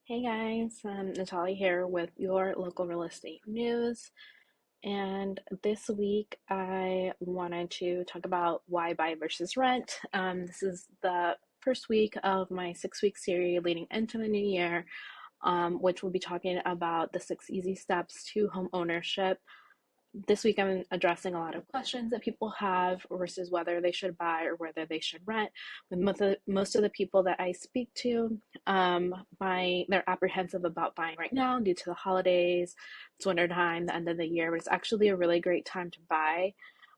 Hey guys, Natalia here with your local real estate news. And this week I wanted to talk about why buy versus rent. This is the first week of my 6 week series leading into the new year, which will be talking about the 6 easy steps to home ownership. This week I'm addressing a lot of questions that people have versus whether they should buy or whether they should rent. With most of the people that I speak to, they're apprehensive about buying right now due to the holidays. It's winter time, the end of the year, but it's actually a really great time to buy.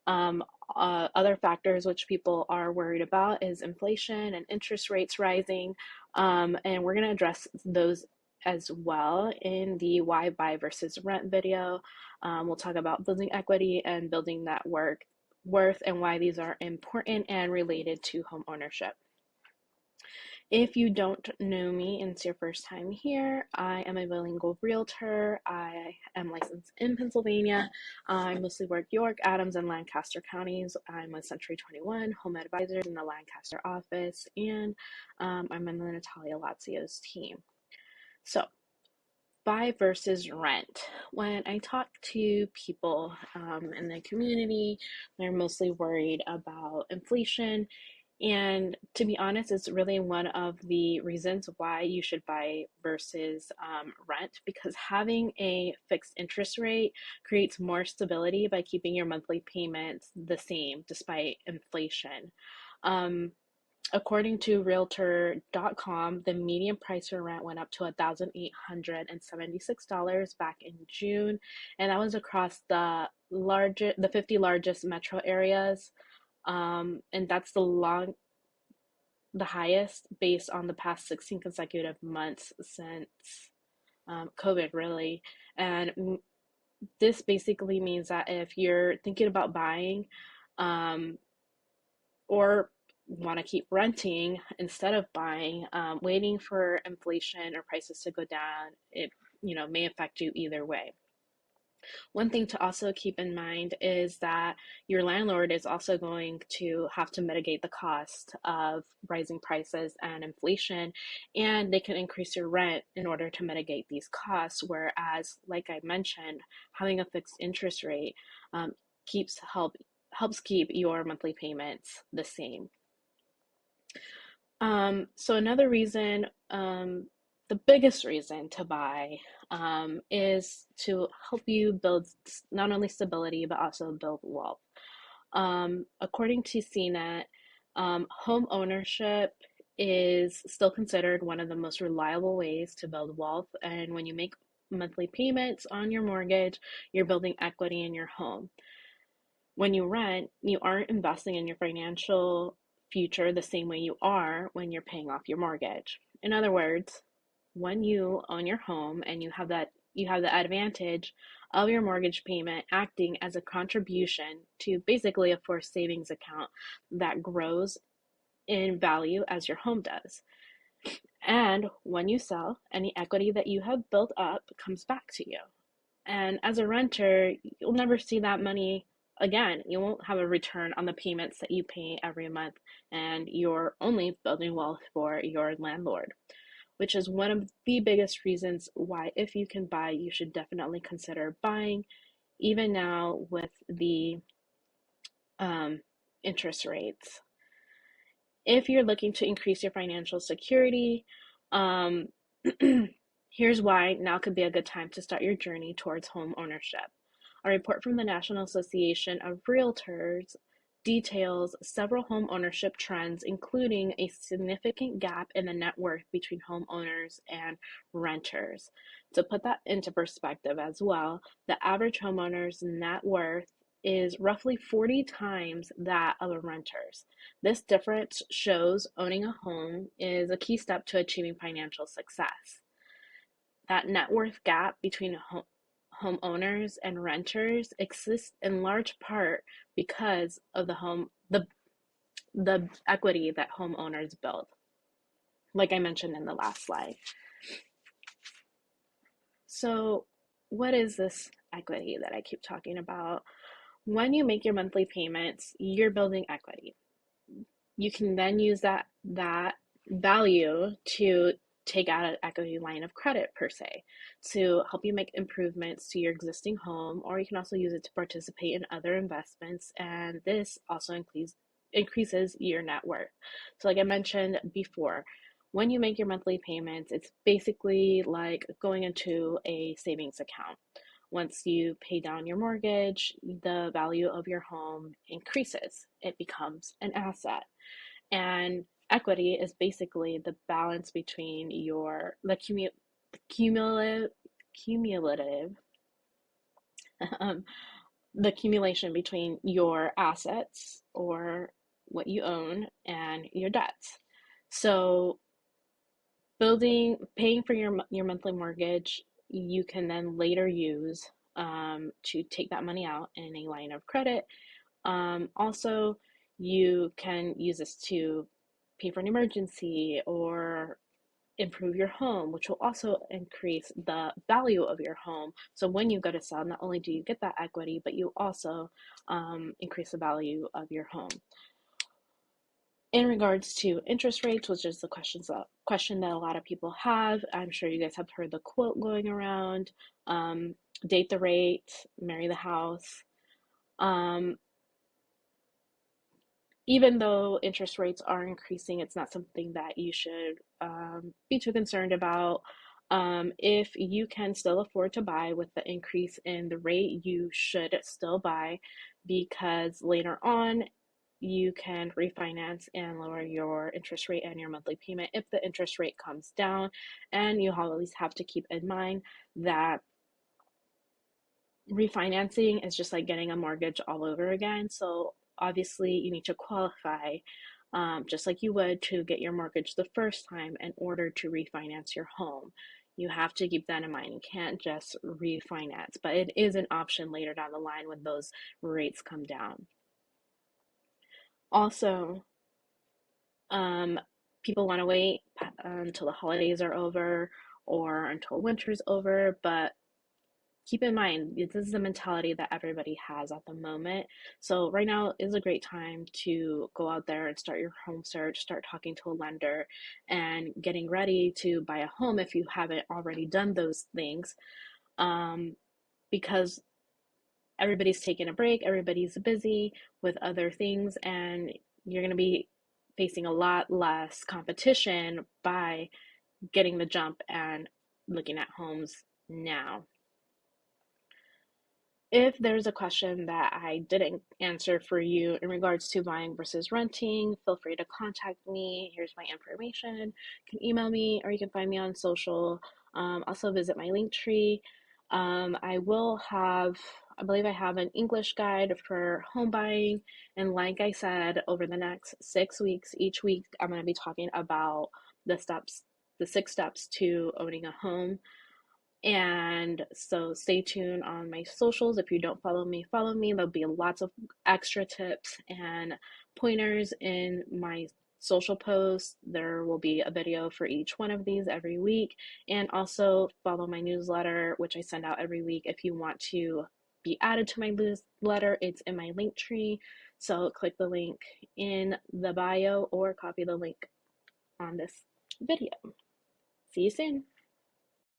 Um, Other factors which people are worried about is inflation and interest rates rising, and we're going to address those as well in the why buy versus rent video. We'll talk about building equity and building that worth and why these are important and related to home ownership. If you don't know me and it's your first time here, I am a bilingual realtor. I am licensed in Pennsylvania. I mostly work York, Adams, and Lancaster counties. I'm with Century 21 Home Advisors in the Lancaster office, and I'm in the Natalia Lazio's team. So, buy versus rent. When I talk to people in the community, they're mostly worried about inflation. And to be honest, it's really one of the reasons why you should buy versus rent, because having a fixed interest rate creates more stability by keeping your monthly payments the same despite inflation. Um, According to Realtor.com, the median price for rent went up to $1,876 back in June, and that was across the 50 largest metro areas. And that's the highest based on the past 16 consecutive months since COVID, really. And this basically means that if you're thinking about buying, um, or want to keep renting instead of buying, waiting for inflation or prices to go down, it may affect you either way. One thing to also keep in mind is that your landlord is also going to have to mitigate the cost of rising prices and inflation, and they can increase your rent in order to mitigate these costs. Whereas, like I mentioned, having a fixed interest rate um, helps keep your monthly payments the same. So another reason, the biggest reason to buy, is to help you build not only stability but also build wealth. According to CNET, home ownership is still considered one of the most reliable ways to build wealth. And when you make monthly payments on your mortgage, you're building equity in your home. When you rent, you aren't investing in your financial future the same way you are when you're paying off your mortgage. In other words, when you own your home and you have the advantage of your mortgage payment acting as a contribution to basically a forced savings account that grows in value as your home does. And when you sell, any equity that you have built up comes back to you. And as a renter, you'll never see that money again. You won't have a return on the payments that you pay every month, and you're only building wealth for your landlord, which is one of the biggest reasons why, if you can buy, you should definitely consider buying, even now with the um, interest rates. If you're looking to increase your financial security, um, here's why now could be a good time to start your journey towards home ownership. A report from the National Association of Realtors details several home ownership trends, including a significant gap in the net worth between homeowners and renters. To put that into perspective as well, the average homeowner's net worth is roughly 40 times that of a renter's. This difference shows owning a home is a key step to achieving financial success. That net worth gap between homeowners and renters exists in large part because of the equity that homeowners build, like I mentioned in the last slide. So, what is this equity that I keep talking about? When you make your monthly payments, you're building equity. You can then use that value to take out an equity line of credit per se to help you make improvements to your existing home, or you can also use it to participate in other investments. And this also increases your net worth. So, like I mentioned before, when you make your monthly payments, it's basically like going into a savings account. Once you pay down your mortgage, the value of your home increases. It becomes an asset. And equity is basically the balance between cumulative cumulative um, the accumulation between your assets or what you own and your debts. So paying for your monthly mortgage, you can then later use to take that money out in a line of credit. Also, you can use this to pay for an emergency or improve your home, which will also increase the value of your home. So when you go to sell, not only do you get that equity, but you also increase the value of your home. In regards to interest rates, which is the question that a lot of people have, I'm sure you guys have heard the quote going around: "Date the rate, marry the house." Um, Even though interest rates are increasing, it's not something that you should be too concerned about. If you can still afford to buy with the increase in the rate, you should still buy, because later on you can refinance and lower your interest rate and your monthly payment if the interest rate comes down. And you always have to keep in mind that refinancing is just like getting a mortgage all over again. So obviously, you need to qualify, just like you would to get your mortgage the first time in order to refinance your home. You have to keep that in mind. You can't just refinance, but it is an option later down the line when those rates come down. Also, um, people want to wait until the holidays are over or until winter's over, but keep in mind, this is the mentality that everybody has at the moment. So right now is a great time to go out there and start your home search, start talking to a lender, and getting ready to buy a home if you haven't already done those things. Um, because everybody's taking a break, everybody's busy with other things, and you're going to be facing a lot less competition by getting the jump and looking at homes now. If there's a question that I didn't answer for you in regards to buying versus renting, feel free to contact me. Here's my information. You can email me or you can find me on social. Also, visit my link tree. I believe I have an English guide for home buying. And like I said, over the next 6 weeks, each week, I'm going to be talking about the steps, the 6 steps to owning a home. And so stay tuned on my socials. If you don't follow me, follow me. There'll be lots of extra tips and pointers in my social posts. There will be a video for each one of these every week. And also follow my newsletter, which I send out every week. If you want to be added to my newsletter, it's in my link tree. So click the link in the bio or copy the link on this video. See you soon.